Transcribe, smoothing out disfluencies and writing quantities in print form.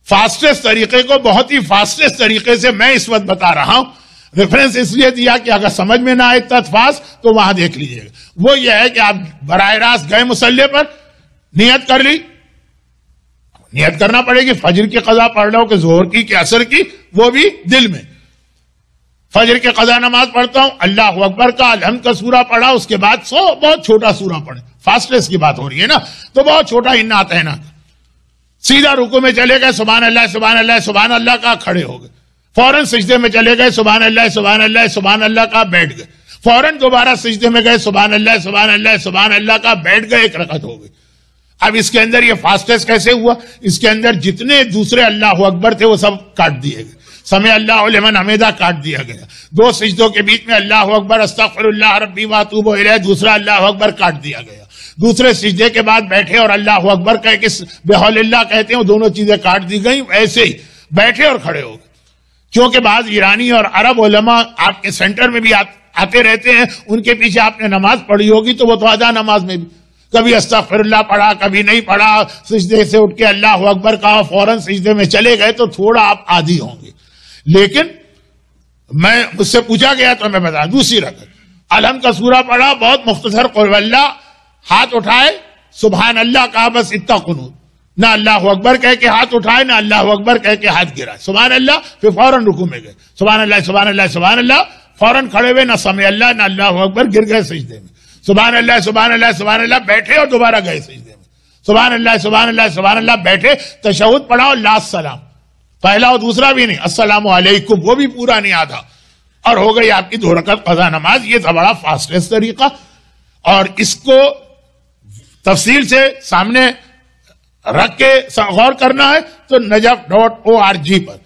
Fastest طریقے کو بہت ہی فاسٹسٹ طریقے سے میں اس وقت بتا رہا ہوں. ریفرنس اس لیے دیا کہ اگر سمجھ میں نہ آئے تدفاس تو وہاں دیکھ لیجئے گا. وہ یہ ہے کہ آپ براہ راست گئے مصلی پر, نیت کر لی, نیت کرنا پڑے گی, فجر کی قضا پڑھ رہا ہو کہ ظہر کی کہ عصر کی, وہ بھی دل میں. فجر کے قضا نماز پڑھتا ہوں, اللہ اکبر کا الحمد کا سورہ پڑھا, اس کے بعد بہت چھوٹا سورہ پڑھے, فاسٹنس کی بات ہو رہی ہے نا, تو بہت چھوٹا انا اطعنا, سیدھا رکوع میں چلے گئے, سبحان اللہ سبحان اللہ سبحان اللہ کا, کھڑے ہو گئے, فوراً سجدے میں چلے گئے, سبحان اللہ سبحان اللہ سبحان اللہ کا, بیٹھ گئے, فوراً دوبارہ سجدے میں گئے, سبحان اللہ سبحان اللہ سبحان اللہ کا, بیٹھ گئے, ایک رکعت ہو گئی. اب اس کے اندر یہ فاسٹنس کیسے ہوا؟ اس کے اندر جتنے دوسرے اللہ اکبر تھے وہ سب کاٹ دیے گئے, سمع اللہ لمن حمیدہ کاٹ دیا گیا, دو سجدوں کے بیچ میں اللہ اکبر استغفر اللہ ربی واتوب الیہ دوسرا اللہ اکبر کاٹ دیا گیا, دوسرے سجدے کے بعد بیٹھے اور اللہ اکبر کہہ کے بحول اللہ کہتے ہیں, وہ دونوں چیزیں کاٹ دی گئیں, ایسے ہی بیٹھے اور کھڑے ہو گئے. کیونکہ بعض ایرانی اور عرب علماء آپ کے سینٹر میں بھی آتے رہتے ہیں, ان کے پیچھے آپ نے نماز پڑھی ہوگی تو وہ تو ادا نماز میں بھی کبھی استغفر اللہ پڑھا, کبھی نہیں پڑھا, سجدے سے اٹھ کے اللہ اکبر کہا, فوراً سجدے میں چلے گئے, تو تھوڑا آپ عادی ہوں گے. لیکن مجھ سے پوچھا گیا تو میں بتا, دوسری رکعت الحمد کا سورہ پڑھا, بہت مختصر, قل اللہ, ہاتھ اٹھائے, سبحان اللہ کہا, بس اتنا قنوت, نہ اللہ اکبر کہہ کے ہاتھ اٹھائے, نہ اللہ اکبر کہہ کے ہاتھ گرا, سبحان اللہ, پھر فوراً رکوع میں گئے, سبحان اللہ سبحان اللہ سبحان اللہ, فوراً کھڑے ہوئے, نہ سمع اللہ نہ اللہ اکبر, گر گئے سجدے میں, سبحان اللہ سبحان اللہ سبحان اللہ, بیٹھے اور دوبارہ گئے سجدے میں, سبحان اللہ سبحان اللہ سبحان اللہ, بیٹھے, تشہد پڑھا اور لاست سلام, پہلا اور دوسرا بھی نہیں, السلام علیکم, وہ بھی پورا نہیں آتا, اور ہو گئی آپ کی 2 رکعت قضا نماز. یہ تھا بڑا فاسٹسٹ طریقہ, اور اس کو تفصیل سے سامنے رکھ کے غور کرنا ہے تو najaf.org پر